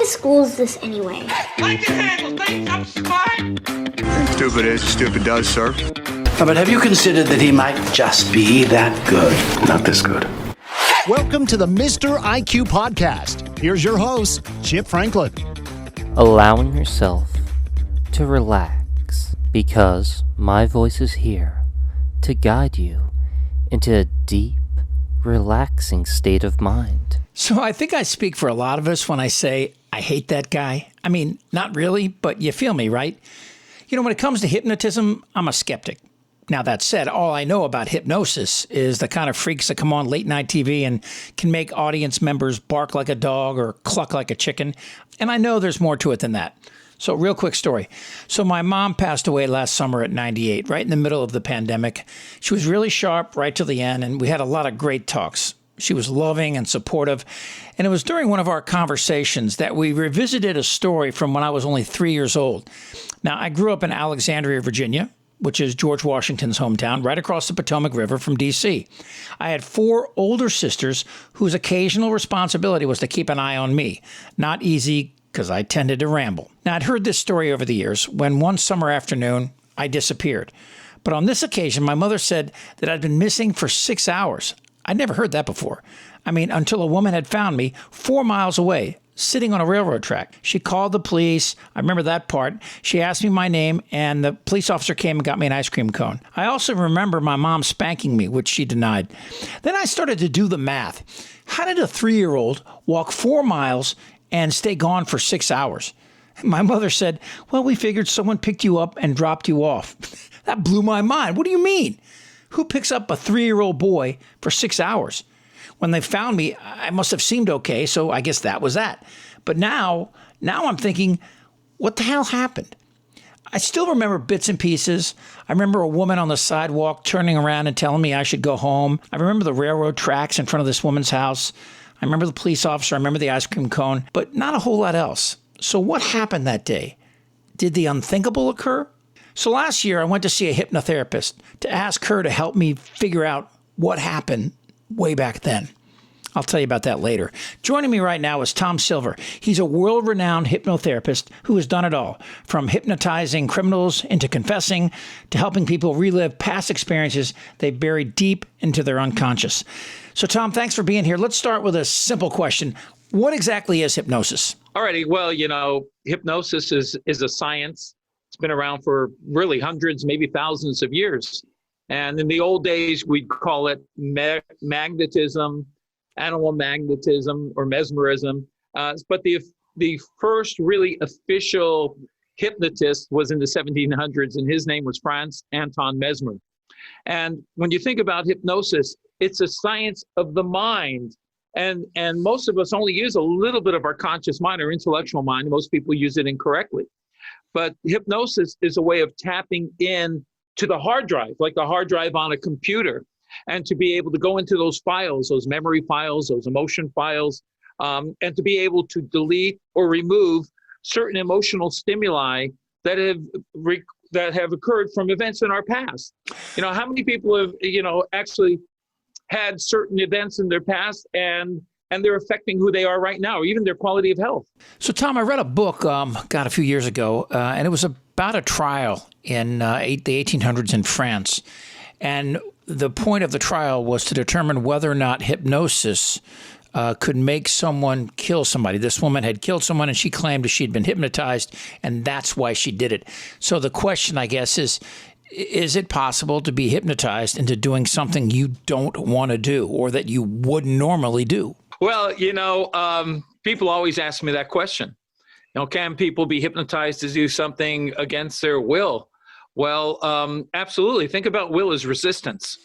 of school is this anyway? Like to handle things, I'm smart. Stupid is, stupid does, sir. But have you considered that he might just be that good? Not this good. Welcome to the Mr. IQ podcast. Here's your host, Chip Franklin. Allowing yourself to relax because my voice is here to guide you into a deep, relaxing state of mind. So I think I speak for a lot of us when I say I hate that guy. I mean, not really, but you feel me, right? You know, when it comes to hypnotism, I'm a skeptic. Now, that said, all I know about hypnosis is the kind of freaks that come on late night TV and can make audience members bark like a dog or cluck like a chicken. And I know there's more to it than that. So real quick story. So my mom passed away last summer at 98, right in the middle of the pandemic. She was really sharp right to the end, and we had a lot of great talks. She was loving and supportive. And it was during one of our conversations that we revisited a story from when I was only 3 years old. Now, I grew up in Alexandria, Virginia, which is George Washington's hometown, right across the Potomac River from D.C. I had 4 older sisters whose occasional responsibility was to keep an eye on me. Not easy, because I tended to ramble. Now, I'd heard this story over the years when one summer afternoon, I disappeared. But on this occasion, my mother said that I'd been missing for 6 hours. I'd never heard that before. I mean, until a woman had found me 4 miles away, sitting on a railroad track. She called the police. I remember that part. She asked me my name, and the police officer came and got me an ice cream cone. I also remember my mom spanking me, which she denied. Then I started to do the math. How did a 3-year-old walk 4 miles and stay gone for 6 hours? My mother said, well, we figured someone picked you up and dropped you off. That blew my mind. What do you mean? Who picks up a 3-year-old boy for 6 hours? When they found me, I must have seemed okay, so I guess that was that. But now I'm thinking, what the hell happened? I still remember bits and pieces. I remember a woman on the sidewalk turning around and telling me I should go home. I remember the railroad tracks in front of this woman's house. I remember the police officer. I remember the ice cream cone, but not a whole lot else. So what happened that day? Did the unthinkable occur? So last year, I went to see a hypnotherapist to ask her to help me figure out what happened way back then. I'll tell you about that later. Joining me right now is Tom Silver. He's a world-renowned hypnotherapist who has done it all, from hypnotizing criminals into confessing to helping people relive past experiences they've buried deep into their unconscious. So, Tom, thanks for being here. Let's start with a simple question. What exactly is hypnosis? All righty. Well, hypnosis is a science. It's been around for really hundreds, maybe thousands of years. And in the old days, we'd call it magnetism, animal magnetism, or mesmerism. But the first really official hypnotist was in the 1700s, and his name was Franz Anton Mesmer. And when you think about hypnosis, it's a science of the mind. And most of us only use a little bit of our conscious mind, our intellectual mind. Most people use it incorrectly. But hypnosis is a way of tapping in to the hard drive, like the hard drive on a computer, and to be able to go into those files, those memory files, those emotion files, and to be able to delete or remove certain emotional stimuli that have occurred from events in our past. How many people have, actually had certain events in their past and they're affecting who they are right now, or even their quality of health. So, Tom, I read a book, a few years ago, and it was about a trial in the 1800s in France. And the point of the trial was to determine whether or not hypnosis could make someone kill somebody. This woman had killed someone, and she claimed she'd been hypnotized, and that's why she did it. So the question, I guess, is it possible to be hypnotized into doing something you don't want to do or that you wouldn't normally do? Well, people always ask me that question. Can people be hypnotized to do something against their will? Well, absolutely. Think about will as resistance.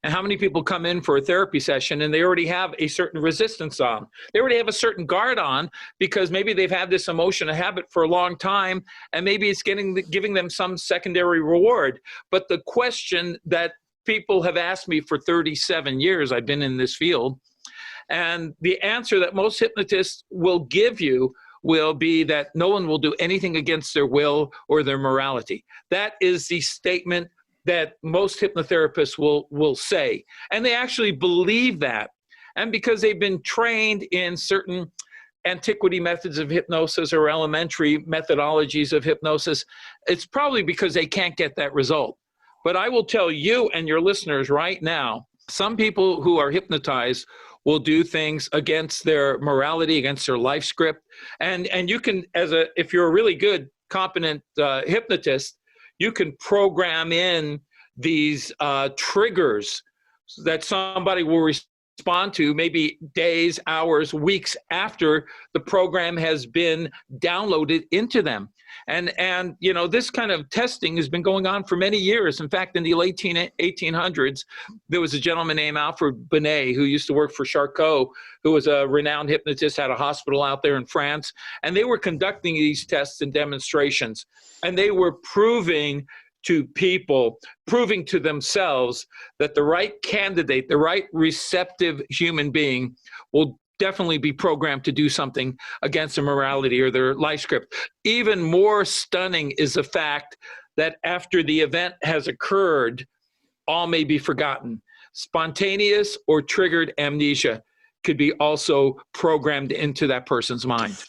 And how many people come in for a therapy session and they already have a certain resistance on? They already have a certain guard on because maybe they've had this emotion, a habit for a long time, and maybe it's giving them some secondary reward. But the question that people have asked me for 37 years, I've been in this field, and the answer that most hypnotists will give you will be that no one will do anything against their will or their morality. That is the statement that most hypnotherapists will say. And they actually believe that. And because they've been trained in certain antiquity methods of hypnosis or elementary methodologies of hypnosis, it's probably because they can't get that result. But I will tell you and your listeners right now, some people who are hypnotized will do things against their morality, against their life script. And you can, if you're a really good, competent hypnotist, you can program in these triggers that somebody will respond to maybe days, hours, weeks after the program has been downloaded into them. And this kind of testing has been going on for many years. In fact, in the late 1800s, there was a gentleman named Alfred Binet who used to work for Charcot, who was a renowned hypnotist, had a hospital out there in France. And they were conducting these tests and demonstrations. And they were proving to people, proving to themselves that the right candidate, the right receptive human being will definitely be programmed to do something against their morality or their life script. Even more stunning is the fact that after the event has occurred, all may be forgotten. Spontaneous or triggered amnesia could be also programmed into that person's mind.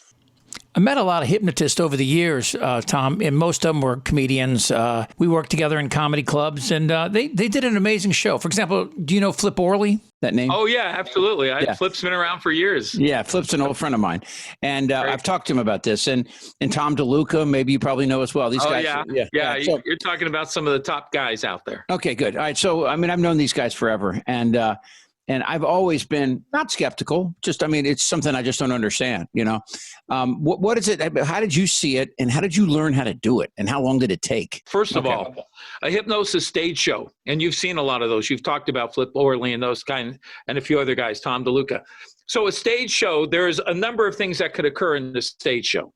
I met a lot of hypnotists over the years, Tom, and most of them were comedians. We worked together in comedy clubs, and they did an amazing show. For example, do you know Flip Orley, that name? Oh, yeah, absolutely. Flip's been around for years. Yeah, Flip's an old friend of mine. And I've talked to him about this. And Tom DeLuca, maybe you probably know as well. These guys. Yeah. So, you're talking about some of the top guys out there. Okay, good. All right. So, I've known these guys forever. And I've always been not skeptical. It's something I just don't understand. What is it? How did you see it, and how did you learn how to do it, and how long did it take? First of all, a hypnosis stage show, and you've seen a lot of those. You've talked about Flip Orley and those kind, and a few other guys, Tom DeLuca. So a stage show, there's a number of things that could occur in the stage show.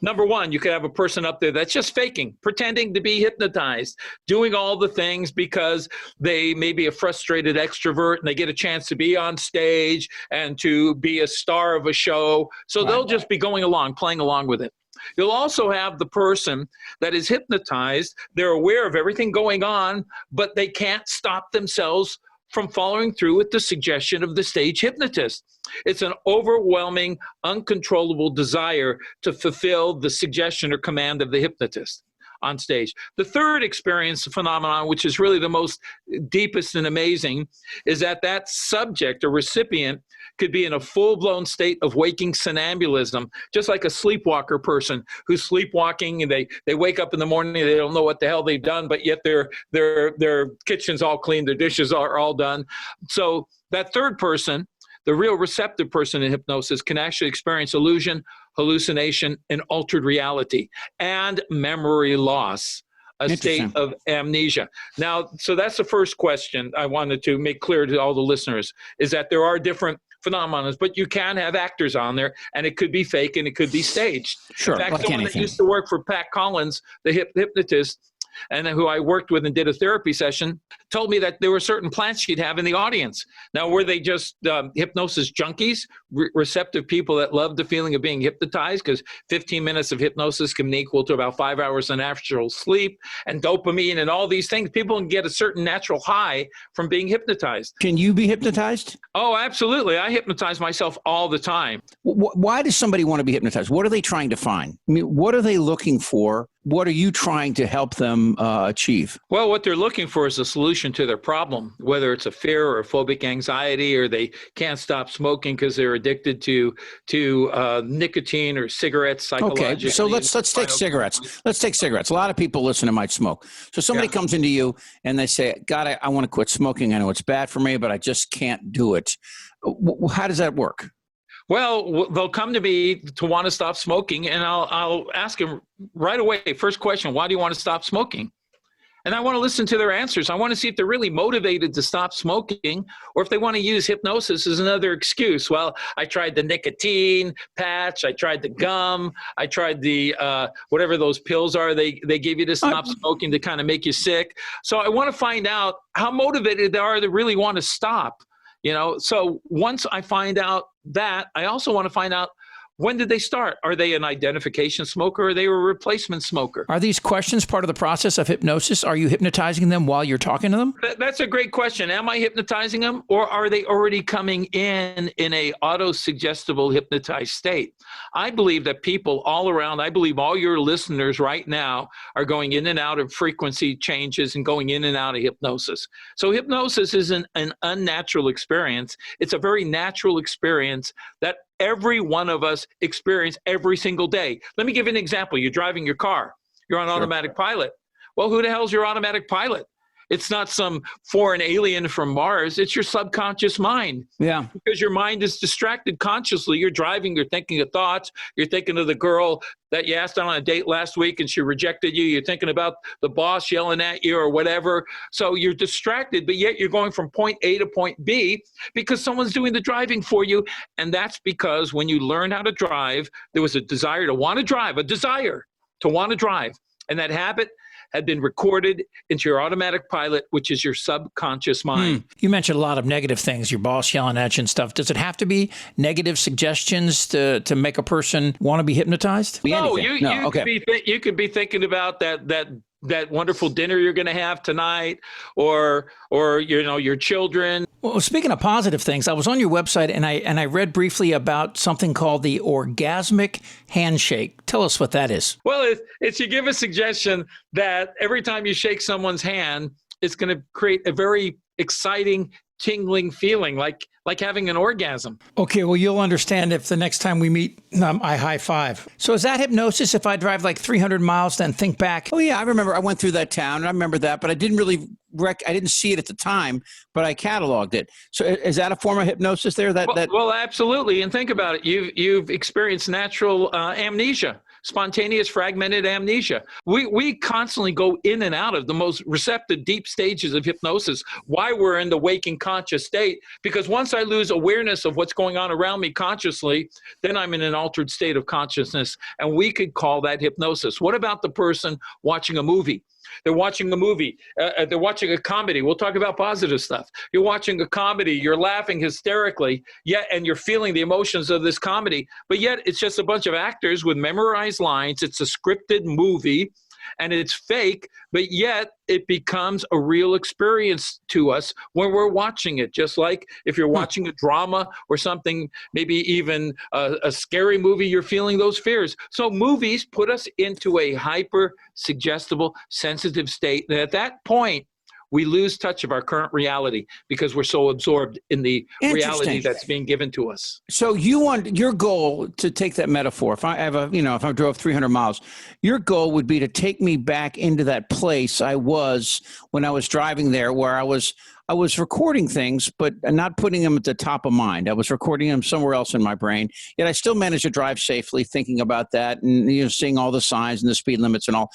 Number one, you could have a person up there that's just faking, pretending to be hypnotized, doing all the things because they may be a frustrated extrovert and they get a chance to be on stage and to be a star of a show. So they'll just be going along, playing along with it. You'll also have the person that is hypnotized. They're aware of everything going on, but they can't stop themselves from following through with the suggestion of the stage hypnotist. It's an overwhelming, uncontrollable desire to fulfill the suggestion or command of the hypnotist on stage. The third experience phenomenon, which is really the most deepest and amazing, is that subject or recipient could be in a full-blown state of waking somnambulism, just like a sleepwalker person who's sleepwalking and they wake up in the morning, they don't know what the hell they've done, but yet their kitchen's all clean, their dishes are all done. So that third person, the real receptive person in hypnosis, can actually experience illusion, hallucination, and altered reality, and memory loss, a state of amnesia. Now, so that's the first question I wanted to make clear to all the listeners, is that there are different phenomena, but you can have actors on there, and it could be fake and it could be staged. Sure, in fact, like someone anything. that used to work for Pat Collins, the hypnotist, and who I worked with and did a therapy session, told me that there were certain plants she'd have in the audience. Now, were they just hypnosis junkies, receptive people that love the feeling of being hypnotized? Because 15 minutes of hypnosis can equal to about 5 hours of natural sleep and dopamine and all these things. People can get a certain natural high from being hypnotized. Can you be hypnotized? Oh, absolutely. I hypnotize myself all the time. Why does somebody want to be hypnotized? What are they trying to find? I mean, what are they looking for? What are you trying to help them achieve? Well, what they're looking for is a solution to their problem, whether it's a fear or a phobic anxiety, or they can't stop smoking because they're addicted to nicotine or cigarettes psychologically. Okay, so let's take cigarettes. Let's take cigarettes. A lot of people listening might smoke. So somebody comes into you and they say, God, I want to quit smoking. I know it's bad for me, but I just can't do it. How does that work? Well, they'll come to me to want to stop smoking, and I'll ask them right away, first question, why do you want to stop smoking? And I want to listen to their answers. I want to see if they're really motivated to stop smoking, or if they want to use hypnosis as another excuse. Well, I tried the nicotine patch, I tried the gum, I tried the whatever those pills are they give you to stop smoking to kind of make you sick. So I want to find out how motivated they are to really want to stop. So once I find out that, I also want to find out When did they start? Are they an identification smoker or are they a replacement smoker? Are these questions part of the process of hypnosis? Are you hypnotizing them while you're talking to them? That's a great question. Am I hypnotizing them, or are they already coming in a auto-suggestible hypnotized state? I believe that people all around, I believe all your listeners right now are going in and out of frequency changes and going in and out of hypnosis. So hypnosis isn't an unnatural experience. It's a very natural experience that every one of us experience every single day. Let me give you an example. You're driving your car. You're on automatic pilot. Well, who the hell's your automatic pilot? It's not some foreign alien from Mars. It's your subconscious mind. Yeah. Because your mind is distracted consciously. You're driving, you're thinking of thoughts. You're thinking of the girl that you asked out on a date last week and she rejected you. You're thinking about the boss yelling at you or whatever. So you're distracted, but yet you're going from point A to point B because someone's doing the driving for you. And that's because when you learn how to drive, there was a desire to want to drive, a desire to want to drive. And that habit had been recorded into your automatic pilot, which is your subconscious mind. You mentioned a lot of negative things, your boss yelling at you and stuff. Does it have to be negative suggestions to make a person want to be hypnotized? No, you could be thinking about that wonderful dinner you're going to have tonight, or your children. Well, speaking of positive things, I was on your website and I read briefly about something called the orgasmic handshake. Tell us what that is. Well, it's you give a suggestion that every time you shake someone's hand, it's going to create a very exciting, tingling feeling, like having an orgasm. Okay, well, you'll understand if the next time we meet, I high five. So is that hypnosis if I drive like 300 miles, then think back? Oh, yeah, I remember I went through that town, and I remember that, but I didn't really I didn't see it at the time, but I cataloged it. So is that a form of hypnosis there? Well, absolutely. And think about it. You've experienced natural amnesia. Spontaneous fragmented amnesia. We constantly go in and out of the most receptive deep stages of hypnosis. Why we're in the waking conscious state? Because once I lose awareness of what's going on around me consciously, then I'm in an altered state of consciousness, and we could call that hypnosis. What about the person watching a movie? They're watching a movie. They're watching a comedy. We'll talk about positive stuff. You're watching a comedy. You're laughing hysterically, and you're feeling the emotions of this comedy. But yet it's just a bunch of actors with memorized lines. It's a scripted movie, and it's fake. But yet it becomes a real experience to us when we're watching it. Just like if you're watching a drama or something, maybe even a scary movie, you're feeling those fears. So movies put us into a hyper suggestible, sensitive state. And at that point, we lose touch of our current reality because we're so absorbed in the reality that's being given to us. So you want your goal, to take that metaphor, if I have if I drove 300 miles, your goal would be to take me back into that place I was when I was driving there, where I was recording things, but not putting them at the top of mind. I was recording them somewhere else in my brain, yet I still managed to drive safely, thinking about that and seeing all the signs and the speed limits and all.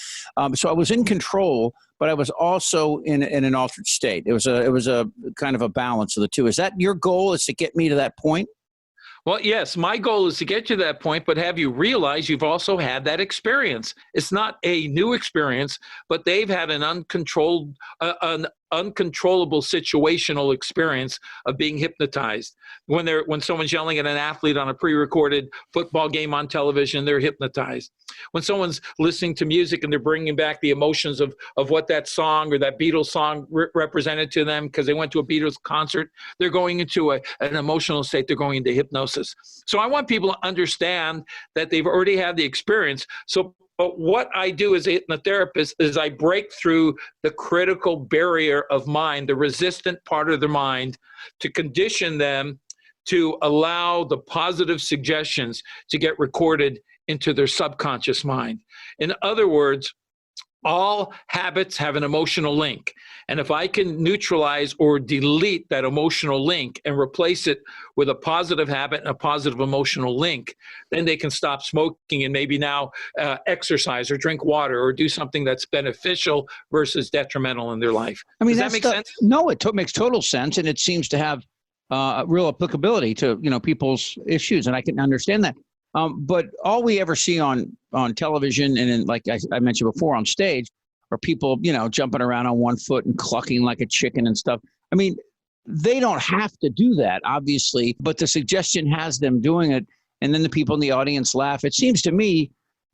So I was in control, but I was also in an altered state. It was a kind of a balance of the two. Is that your goal, is to get me to that point? Well, yes, my goal is to get you to that point, but have you realize you've also had that experience? It's not a new experience, but they've had an uncontrollable situational experience of being hypnotized. When someone's yelling at an athlete on a pre-recorded football game on television, they're hypnotized. When someone's listening to music and they're bringing back the emotions of what that song or that Beatles song represented to them because they went to a Beatles concert, they're going into an emotional state. They're going into hypnosis. So I want people to understand that they've already had the experience. But what I do as a hypnotherapist is I break through the critical barrier of mind, the resistant part of their mind, to condition them to allow the positive suggestions to get recorded into their subconscious mind. In other words, all habits have an emotional link. And if I can neutralize or delete that emotional link and replace it with a positive habit and a positive emotional link, then they can stop smoking and maybe now exercise or drink water or do something that's beneficial versus detrimental in their life. I mean, does that make sense? No, it makes total sense. And it seems to have real applicability to, people's issues. And I can understand that. But all we ever see on television and like I mentioned before on stage are people, jumping around on one foot and clucking like a chicken and stuff. I mean, they don't have to do that, obviously, but the suggestion has them doing it. and then the people in the audience laugh. It seems to me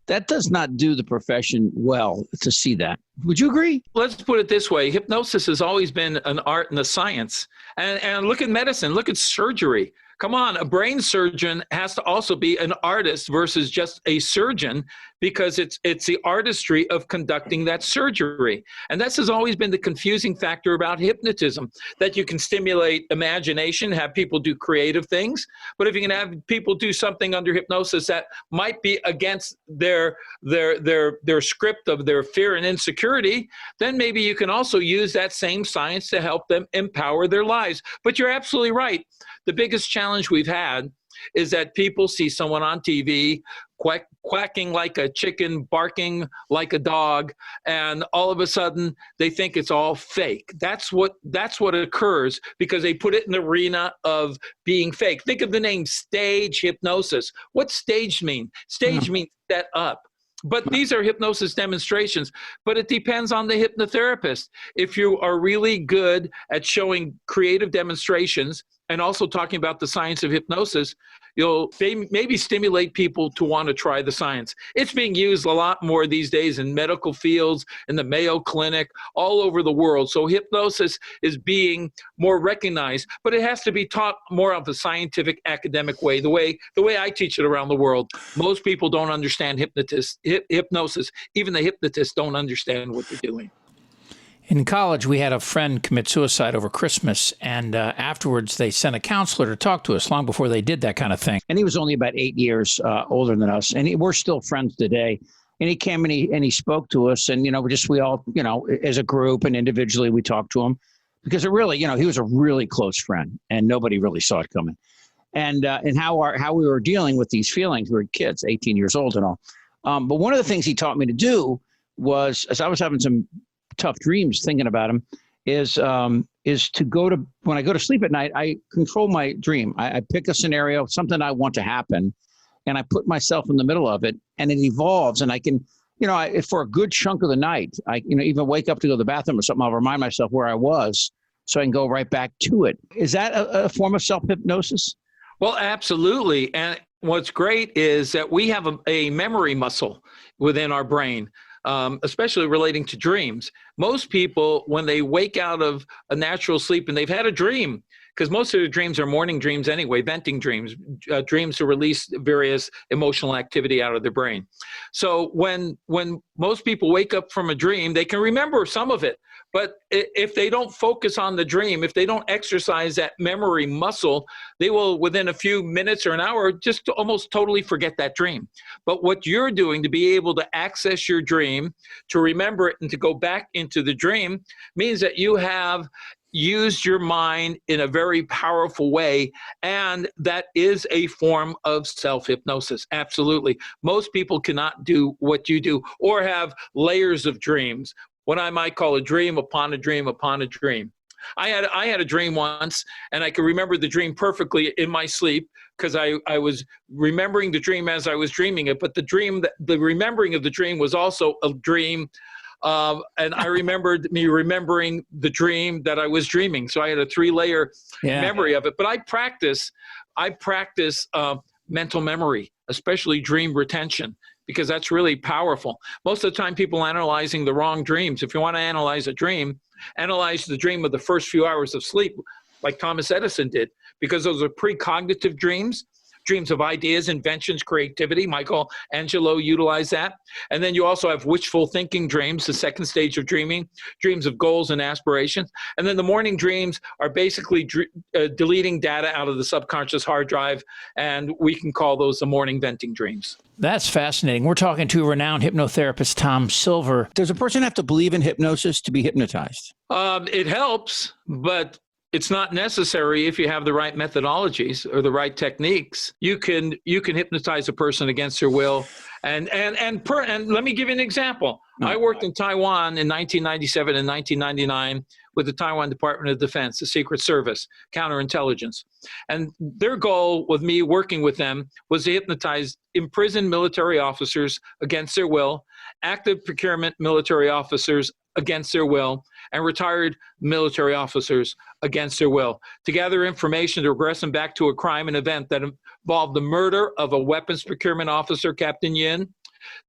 that does not do the profession well to see that. Would you agree? Let's put it this way. Hypnosis has always been an art and a science. And look at medicine, look at surgery. Come on, a brain surgeon has to also be an artist versus just a surgeon, because it's the artistry of conducting that surgery. And this has always been the confusing factor about hypnotism, that you can stimulate imagination, have people do creative things, but if you can have people do something under hypnosis that might be against their script of their fear and insecurity, then maybe you can also use that same science to help them empower their lives. But you're absolutely right. The biggest challenge we've had is that people see someone on TV quacking like a chicken, barking like a dog, and all of a sudden they think it's all fake. That's what occurs because they put it in the arena of being fake. Think of the name stage hypnosis. What stage mean? Stage means set up. But these are hypnosis demonstrations, but it depends on the hypnotherapist. If you are really good at showing creative demonstrations and also talking about the science of hypnosis, you'll maybe stimulate people to want to try the science. It's being used a lot more these days in medical fields, in the Mayo Clinic, all over the world. So hypnosis is being more recognized, but it has to be taught more of a scientific, academic way, the way I teach it around the world. Most people don't understand hypnosis. Even the hypnotists don't understand what they're doing. In college, we had a friend commit suicide over Christmas, and afterwards they sent a counselor to talk to us long before they did that kind of thing. And he was only about 8 years older than us, and we're still friends today. And he came and he spoke to us, and we all as a group and individually we talked to him, because it really he was a really close friend, and nobody really saw it coming. And how we were dealing with these feelings. We were kids, 18 years old and all. But one of the things he taught me to do was, as I was having some tough dreams thinking about him, is to when I go to sleep at night, I control my dream. I pick a scenario, something I want to happen, and I put myself in the middle of it, and it evolves. And I can, for a good chunk of the night, I even wake up to go to the bathroom or something, I'll remind myself where I was so I can go right back to it. Is that a form of self-hypnosis? Well, absolutely. And what's great is that we have a memory muscle within our brain. Especially relating to dreams. Most people, when they wake out of a natural sleep and they've had a dream, because most of the dreams are morning dreams anyway, venting dreams, dreams to release various emotional activity out of their brain. So when most people wake up from a dream, they can remember some of it. But if they don't focus on the dream, if they don't exercise that memory muscle, they will, within a few minutes or an hour, just almost totally forget that dream. But what you're doing to be able to access your dream, to remember it and to go back into the dream, means that you have used your mind in a very powerful way, and that is a form of self-hypnosis. Absolutely. Most people cannot do what you do or have layers of dreams, what I might call a dream upon a dream upon a dream. I had a dream once, and I could remember the dream perfectly in my sleep because I was remembering the dream as I was dreaming it. But the remembering of the dream was also a dream, and I remembered me remembering the dream that I was dreaming. So I had a 3-layer memory of it. But I practice mental memory, especially dream retention, because that's really powerful. Most of the time, people are analyzing the wrong dreams. If you want to analyze a dream, analyze the dream of the first few hours of sleep, like Thomas Edison did, because those are precognitive dreams, dreams of ideas, inventions, creativity. Michelangelo utilized that. And then you also have wishful thinking dreams, the second stage of dreaming, dreams of goals and aspirations. And then the morning dreams are basically deleting data out of the subconscious hard drive, and we can call those the morning venting dreams. That's fascinating. We're talking to renowned hypnotherapist Tom Silver. Does a person have to believe in hypnosis to be hypnotized? It helps, but it's not necessary if you have the right methodologies or the right techniques. You can hypnotize a person against their will. And let me give you an example. I worked in Taiwan in 1997 and 1999 with the Taiwan Department of Defense, the Secret Service, counterintelligence. And their goal with me working with them was to hypnotize imprisoned military officers against their will, active procurement military officers against their will, and retired military officers against their will, to gather information to regress them back to a crime and event that involved the murder of a weapons procurement officer, Captain Yin,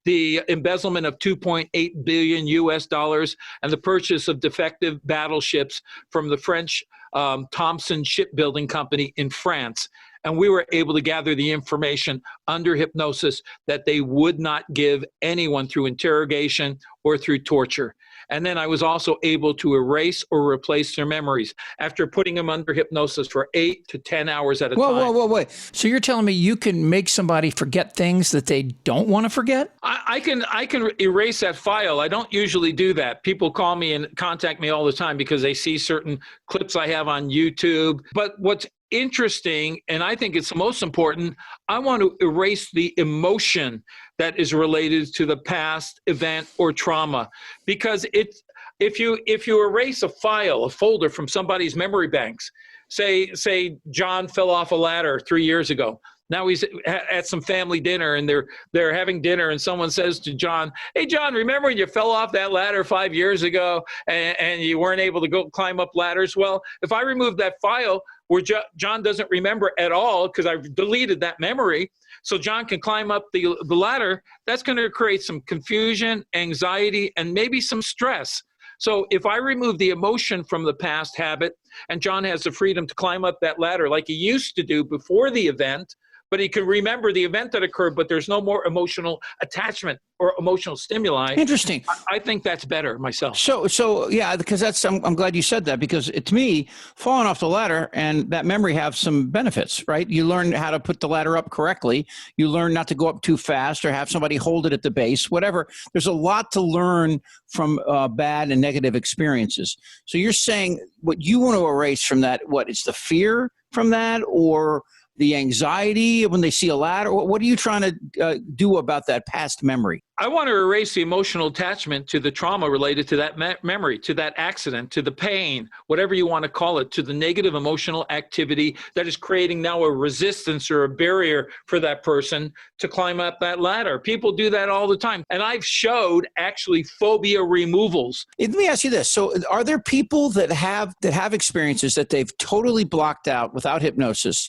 the embezzlement of 2.8 billion US dollars, and the purchase of defective battleships from the French Thomson Shipbuilding Company in France. And we were able to gather the information under hypnosis that they would not give anyone through interrogation or through torture. And then I was also able to erase or replace their memories after putting them under hypnosis for 8 to 10 hours at a time. Whoa, wait. So you're telling me you can make somebody forget things that they don't want to forget? I can erase that file. I don't usually do that. People call me and contact me all the time because they see certain clips I have on YouTube. But what's interesting, and I think it's the most important, I want to erase the emotion that is related to the past event or trauma, because if you erase a file, a folder from somebody's memory banks, say John fell off a ladder 3 years ago. Now he's at some family dinner and they're having dinner and someone says to John, "Hey John, remember when you fell off that ladder 5 years ago and you weren't able to go climb up ladders?" Well, if I remove that file where John doesn't remember at all because I've deleted that memory, so John can climb up the ladder, that's going to create some confusion, anxiety, and maybe some stress. So if I remove the emotion from the past habit and John has the freedom to climb up that ladder like he used to do before the event, but he can remember the event that occurred, but there's no more emotional attachment or emotional stimuli. Interesting. I think that's better myself. So yeah, because I'm glad you said that, because to me, falling off the ladder and that memory have some benefits, right? You learn how to put the ladder up correctly. You learn not to go up too fast or have somebody hold it at the base, whatever. There's a lot to learn from bad and negative experiences. So you're saying what you want to erase from that, it's the fear from that, or the anxiety when they see a ladder? What are you trying to do about that past memory? I want to erase the emotional attachment to the trauma related to that memory, to that accident, to the pain, whatever you want to call it, to the negative emotional activity that is creating now a resistance or a barrier for that person to climb up that ladder. People do that all the time. And I've showed actually phobia removals. Let me ask you this. So are there people that have experiences that they've totally blocked out without hypnosis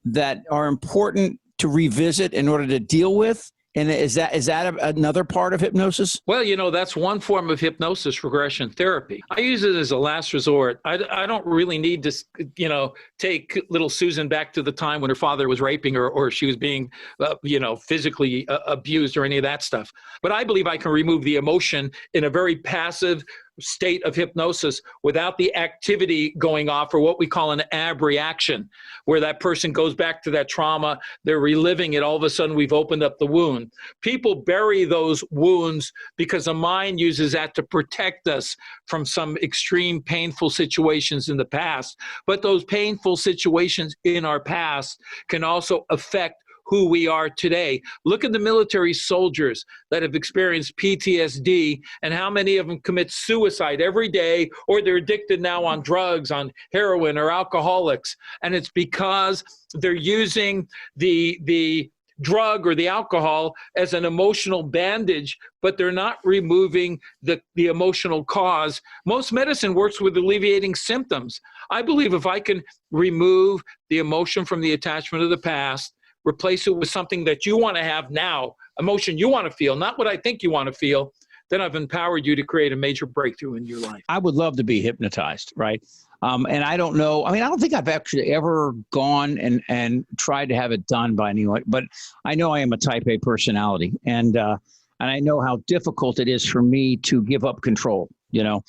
that are important to revisit in order to deal with? And is that another part of hypnosis? Well, that's one form of hypnosis, regression therapy. I use it as a last resort. I don't really need to, take little Susan back to the time when her father was raping her or she was being, physically abused or any of that stuff. But I believe I can remove the emotion in a very passive state of hypnosis without the activity going off, or what we call an abreaction, where that person goes back to that trauma, they're reliving it, all of a sudden we've opened up the wound. People bury those wounds because the mind uses that to protect us from some extreme painful situations in the past. But those painful situations in our past can also affect who we are today. Look at the military soldiers that have experienced PTSD and how many of them commit suicide every day, or they're addicted now on drugs, on heroin or alcoholics. And it's because they're using the drug or the alcohol as an emotional bandage, but they're not removing the emotional cause. Most medicine works with alleviating symptoms. I believe if I can remove the emotion from the attachment of the past, replace it with something that you want to have now, emotion you want to feel, not what I think you want to feel, then I've empowered you to create a major breakthrough in your life. I would love to be hypnotized, right? And I don't know. I mean, I don't think I've actually ever gone and tried to have it done by anyone, but I know I am a type A personality, and I know how difficult it is for me to give up control. Yeah.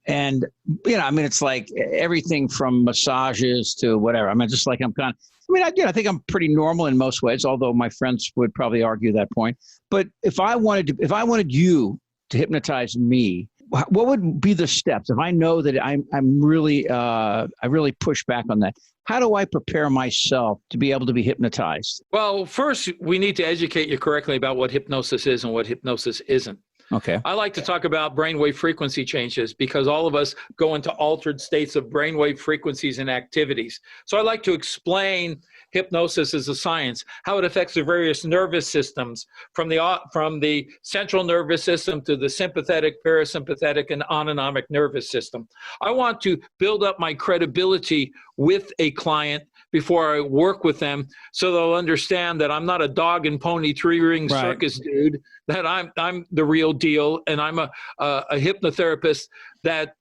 And it's like everything from massages to whatever. I mean, just like I think I'm pretty normal in most ways, although my friends would probably argue that point. But if I wanted you to hypnotize me, what would be the steps? If I know that I really push back on that, how do I prepare myself to be able to be hypnotized? Well, first, we need to educate you correctly about what hypnosis is and what hypnosis isn't. Okay. I like to talk about brainwave frequency changes because all of us go into altered states of brainwave frequencies and activities. So I like to explain hypnosis is a science, how it affects the various nervous systems from the central nervous system to the sympathetic, parasympathetic, and autonomic nervous system. I want to build up my credibility with a client before I work with them, so they'll understand that I'm not a dog and pony three-ring circus dude, that I'm the real deal, and I'm a hypnotherapist that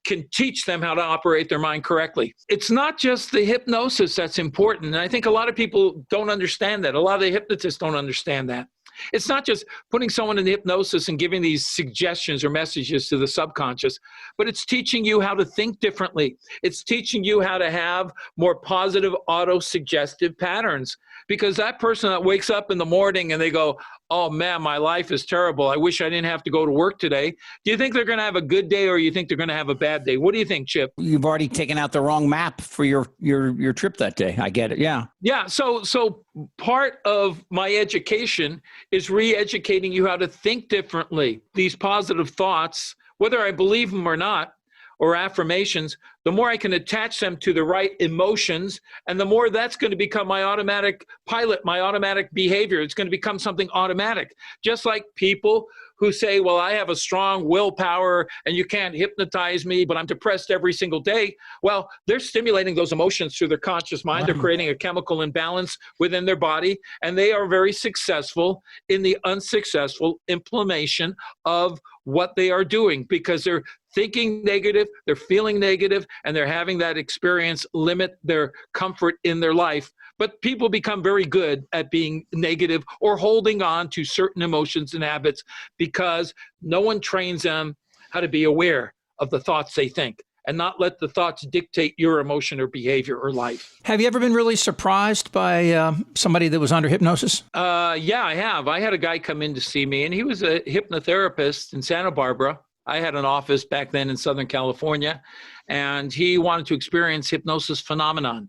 can teach them how to operate their mind correctly. It's not just the hypnosis that's important, and I think a lot of people don't understand that. A lot of the hypnotists don't understand that. It's not just putting someone in hypnosis and giving these suggestions or messages to the subconscious, but it's teaching you how to think differently. It's teaching you how to have more positive auto-suggestive patterns. Because that person that wakes up in the morning and they go, oh man, my life is terrible. I wish I didn't have to go to work today. Do you think they're going to have a good day, or you think they're going to have a bad day? What do you think, Chip? You've already taken out the wrong map for your trip that day. I get it. Yeah. Yeah. So part of my education is re-educating you how to think differently. These positive thoughts, whether I believe them or not, or affirmations, the more I can attach them to the right emotions, and the more that's going to become my automatic pilot, my automatic behavior. It's going to become something automatic. Just like people who say, well, I have a strong willpower and you can't hypnotize me, but I'm depressed every single day. Well, they're stimulating those emotions through their conscious mind. They're creating a chemical imbalance within their body, and they are very successful in the unsuccessful implementation of what they are doing, because they're thinking negative, they're feeling negative, and they're having that experience limit their comfort in their life. But people become very good at being negative or holding on to certain emotions and habits because no one trains them how to be aware of the thoughts they think and not let the thoughts dictate your emotion or behavior or life. Have you ever been really surprised by somebody that was under hypnosis? Yeah, I have. I had a guy come in to see me, and he was a hypnotherapist in Santa Barbara. I had an office back then in Southern California, and he wanted to experience hypnosis phenomenon.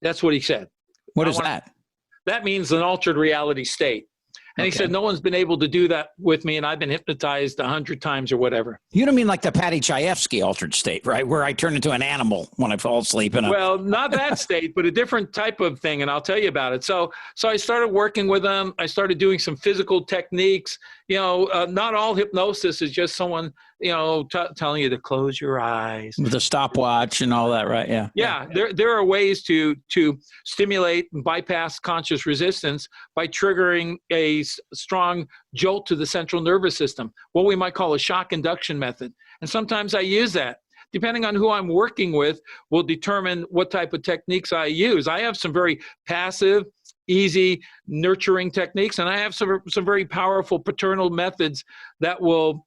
That's what he said. What is that? That means an altered reality state. And he said, no one's been able to do that with me, and I've been hypnotized 100 times or whatever. You don't mean like the Patty Chayefsky altered state, right? Where I turn into an animal when I fall asleep. Well, not that state, but a different type of thing, and I'll tell you about it. So I started working with him. I started doing some physical techniques. Not all hypnosis is just someone, telling you to close your eyes. With a stopwatch and all that, right? Yeah. Yeah. There are ways to stimulate and bypass conscious resistance by triggering a strong jolt to the central nervous system, what we might call a shock induction method. And sometimes I use that. Depending on who I'm working with will determine what type of techniques I use. I have some very passive, easy, nurturing techniques, and I have some very powerful paternal methods that will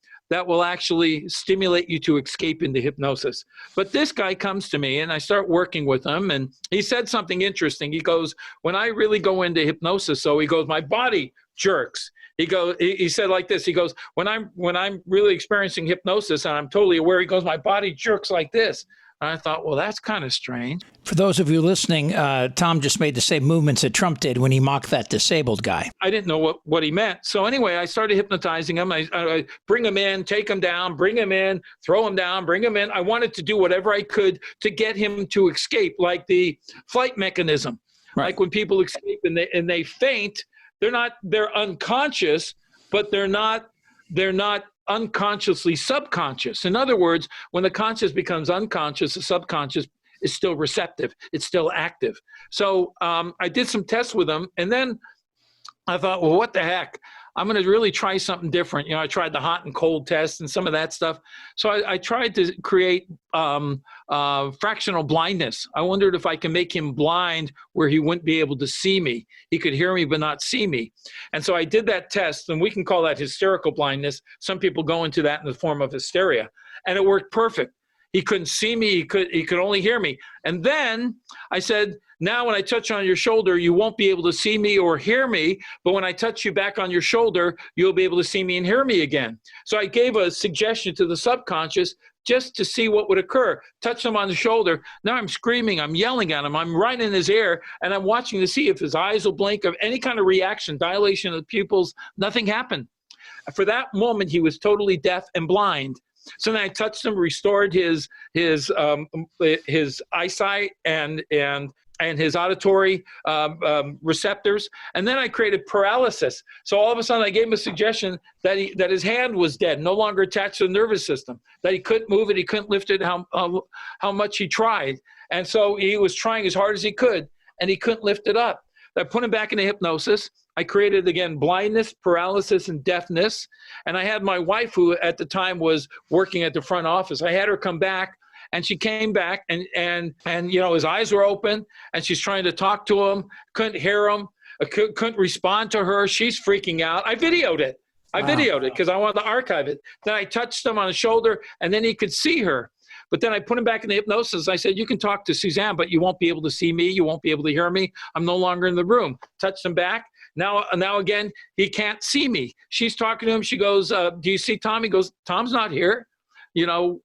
actually stimulate you to escape into hypnosis. But this guy comes to me, and I start working with him, and he said something interesting. He goes, when I really go into hypnosis, he goes, my body jerks. He said like this, he goes, when I'm really experiencing hypnosis and I'm totally aware, he goes, my body jerks like this. And I thought, well, that's kind of strange. For those of you listening, Tom just made the same movements that Trump did when he mocked that disabled guy. I didn't know what he meant. So anyway, I started hypnotizing him. I bring him in, take him down, bring him in, throw him down, bring him in. I wanted to do whatever I could to get him to escape, like the flight mechanism. Right. Like when people escape and they faint, they're unconscious, but they're not unconsciously subconscious. In other words, when the conscious becomes unconscious, the subconscious is still receptive. It's still active. So I did some tests with them, and then I thought, well, what the heck? I'm going to really try something different. I tried the hot and cold test and some of that stuff. So I tried to create fractional blindness. I wondered if I can make him blind where he wouldn't be able to see me. He could hear me but not see me. And so I did that test, and we can call that hysterical blindness. Some people go into that in the form of hysteria. And it worked perfect. He couldn't see me. He could only hear me. And then I said, now when I touch on your shoulder, you won't be able to see me or hear me. But when I touch you back on your shoulder, you'll be able to see me and hear me again. So I gave a suggestion to the subconscious just to see what would occur. Touch him on the shoulder. Now I'm screaming. I'm yelling at him. I'm right in his ear. And I'm watching to see if his eyes will blink, of any kind of reaction, dilation of the pupils. Nothing happened. For that moment, he was totally deaf and blind. So then I touched him, restored his eyesight, and and his auditory receptors. And then I created paralysis. So all of a sudden I gave him a suggestion that his hand was dead, no longer attached to the nervous system, that he couldn't move it, he couldn't lift it, how much he tried. And so he was trying as hard as he could, and he couldn't lift it up. I put him back into hypnosis. I created, again, blindness, paralysis, and deafness. And I had my wife, who at the time was working at the front office, I had her come back, and she came back, and his eyes were open, and she's trying to talk to him, couldn't hear him, couldn't respond to her. She's freaking out. I videoed it. I videoed it because I wanted to archive it. Then I touched him on the shoulder, and then he could see her. But then I put him back in the hypnosis. I said, you can talk to Suzanne, but you won't be able to see me. You won't be able to hear me. I'm no longer in the room. Touched him back. Now again, he can't see me. She's talking to him. She goes, do you see Tom? He goes, Tom's not here.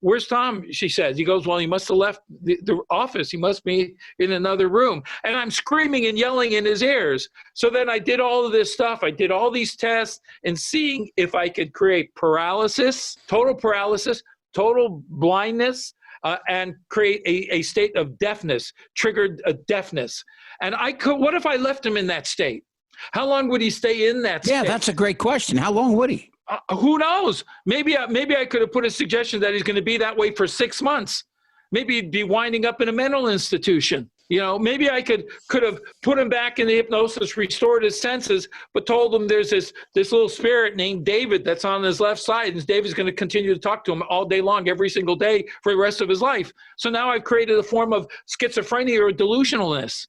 Where's Tom? She says. He goes, well, he must have left the office. He must be in another room. And I'm screaming and yelling in his ears. So then I did all of this stuff. I did all these tests and seeing if I could create paralysis, total blindness, and create a state of deafness, triggered a deafness. And what if I left him in that state? How long would he stay in that state? Yeah, that's a great question. How long would he? Who knows? Maybe I could have put a suggestion that he's going to be that way for 6 months. Maybe he'd be winding up in a mental institution. Maybe I could have put him back in the hypnosis, restored his senses, but told him there's this little spirit named David that's on his left side, and David's going to continue to talk to him all day long, every single day for the rest of his life. So now I've created a form of schizophrenia or delusionalness.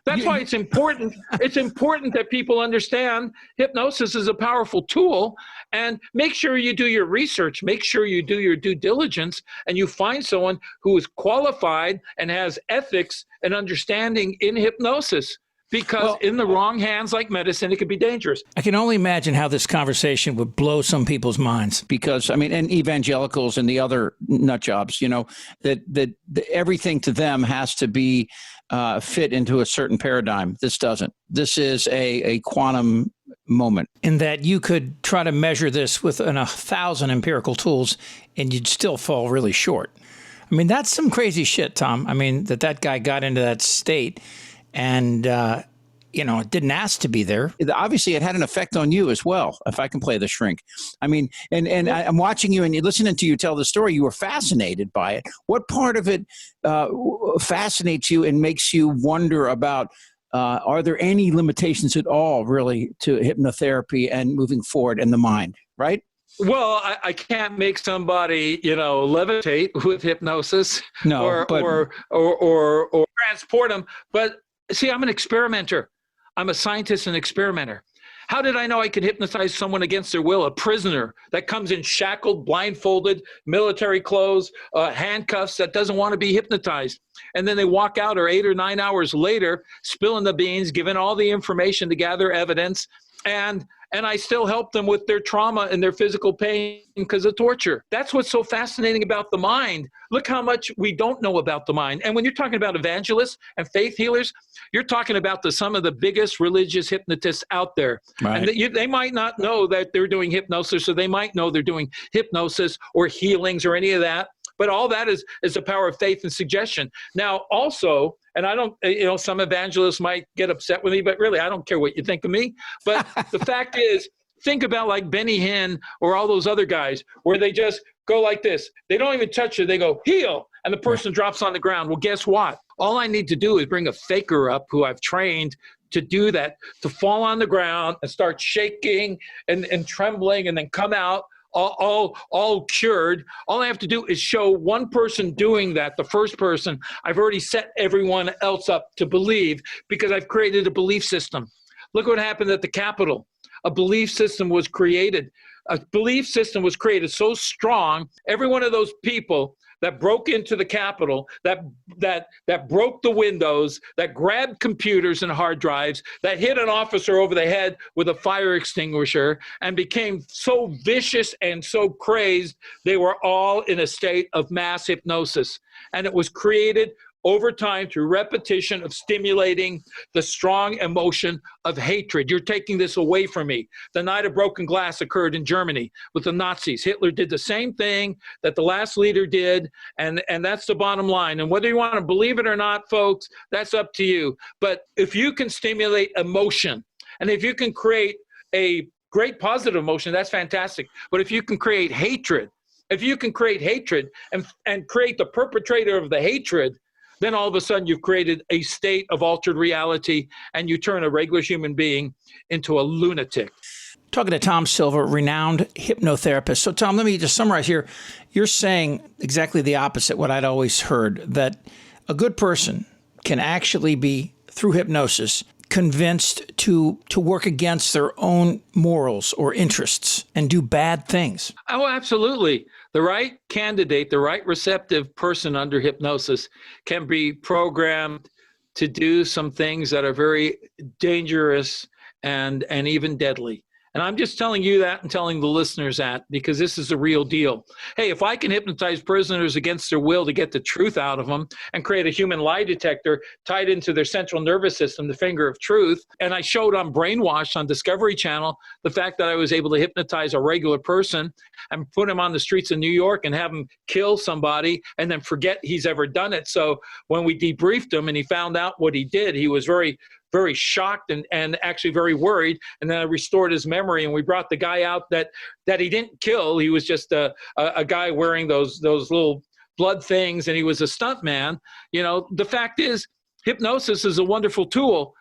That's why it's important. It's important that people understand hypnosis is a powerful tool, and make sure you do your research, make sure you do your due diligence, and you find someone who is qualified and has ethics and understanding in hypnosis. Because in the wrong hands, like medicine, it could be dangerous. I can only imagine how this conversation would blow some people's minds. Because, and evangelicals and the other nut jobs, that everything to them has to be fit into a certain paradigm. This doesn't. This is a quantum moment. In that you could try to measure this with 1,000 empirical tools and you'd still fall really short. That's some crazy shit, Tom. That guy got into that state and, didn't ask to be there. Obviously, it had an effect on you as well, if I can play the shrink. I'm watching you and listening to you tell the story. You were fascinated by it. What part of it fascinates you and makes you wonder about, are there any limitations at all, really, to hypnotherapy and moving forward in the mind, right? Well, I can't make somebody, levitate with hypnosis or transport them. But see, I'm an experimenter. I'm a scientist and experimenter. How did I know I could hypnotize someone against their will? A prisoner that comes in shackled, blindfolded, military clothes, handcuffs, that doesn't want to be hypnotized. And then they walk out, or 8 or 9 hours later, spilling the beans, giving all the information to gather evidence, and I still help them with their trauma and their physical pain because of torture. That's what's so fascinating about the mind. Look how much we don't know about the mind. And when you're talking about evangelists and faith healers, you're talking about some of the biggest religious hypnotists out there. Right. And they might not know that they're doing hypnosis, or they might know they're doing hypnosis or healings or any of that. But all that is the power of faith and suggestion. Now, also, and I don't, some evangelists might get upset with me, but really, I don't care what you think of me. But the fact is, think about like Benny Hinn or all those other guys where they just go like this. They don't even touch you. They go, heal. And the person drops on the ground. Well, guess what? All I need to do is bring a faker up who I've trained to do that, to fall on the ground and start shaking and trembling and then come out all cured. All I have to do is show one person doing that, the first person. I've already set everyone else up to believe because I've created a belief system. Look what happened at the Capitol. A belief system was created. A belief system was created so strong, every one of those people that broke into the Capitol, that broke the windows, that grabbed computers and hard drives, that hit an officer over the head with a fire extinguisher and became so vicious and so crazed, they were all in a state of mass hypnosis. And it was created over time through repetition of stimulating the strong emotion of hatred. You're taking this away from me. The night of broken glass occurred in Germany with the Nazis. Hitler did the same thing that the last leader did, and that's the bottom line. And whether you want to believe it or not, folks, that's up to you. But if you can stimulate emotion, and if you can create a great positive emotion, that's fantastic. But if you can create hatred, and create the perpetrator of the hatred, then all of a sudden you've created a state of altered reality, and you turn a regular human being into a lunatic. Talking to Tom Silver, renowned hypnotherapist. So, Tom, let me just summarize here. You're saying exactly the opposite, what I'd always heard, that a good person can actually be, through hypnosis, convinced to work against their own morals or interests and do bad things. Oh, absolutely. The right candidate, the right receptive person under hypnosis can be programmed to do some things that are very dangerous and even deadly. And I'm just telling you that and telling the listeners that because this is the real deal. Hey, if I can hypnotize prisoners against their will to get the truth out of them and create a human lie detector tied into their central nervous system, the finger of truth, and I showed on Brainwashed on Discovery Channel the fact that I was able to hypnotize a regular person and put him on the streets of New York and have him kill somebody and then forget he's ever done it. So when we debriefed him and he found out what he did, he was very shocked and actually very worried. And then I restored his memory, and we brought the guy out that he didn't kill. He was just a guy wearing those little blood things, and he was a stunt man. You know, the fact is, hypnosis is a wonderful tool,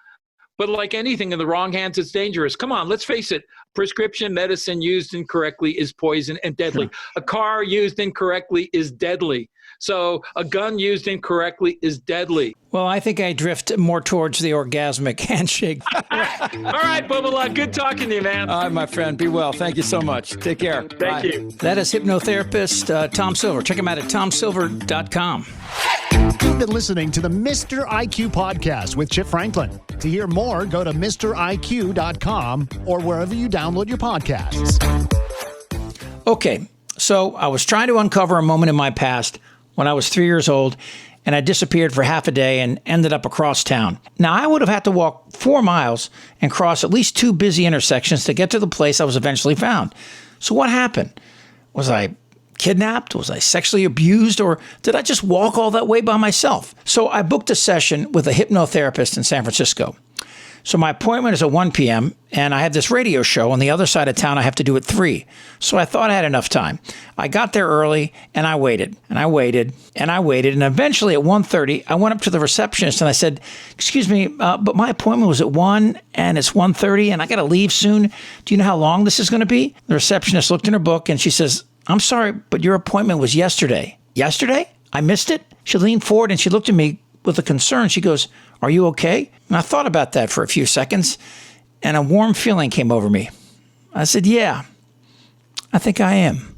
but like anything in the wrong hands, it's dangerous. Come on, let's face it. Prescription medicine used incorrectly is poison and deadly. A car used incorrectly is deadly. So a gun used incorrectly is deadly. Well, I think I drift more towards the orgasmic handshake. All right, Bubba, good talking to you, man. All right, my friend. Be well. Thank you so much. Take care. Thank you. That is hypnotherapist Tom Silver. Check him out at tomsilver.com. You've been listening to the Mr. IQ podcast with Chip Franklin. To hear more, go to MrIQ.com or wherever you download your podcasts. Okay, so I was trying to uncover a moment in my past when I was 3 years old, and I disappeared for half a day and ended up across town. Now, I would have had to walk 4 miles and cross at least 2 busy intersections to get to the place I was eventually found. So what happened? Was I kidnapped? Was I sexually abused? Or did I just walk all that way by myself? So I booked a session with a hypnotherapist in San Francisco. So my appointment is at 1 p.m. and I have this radio show on the other side of town I have to do at 3. So I thought I had enough time. I got there early and I waited and I waited and I waited. And eventually at 1:30, I went up to the receptionist and I said, "Excuse me, but my appointment was at 1 and it's 1:30 and I got to leave soon. Do you know how long this is going to be?" The receptionist looked in her book and she says, "I'm sorry, but your appointment was yesterday." Yesterday? I missed it? She leaned forward and she looked at me with a concern. She goes, "Are you okay?" And I thought about that for a few seconds, and a warm feeling came over me. I said, "Yeah, I think I am."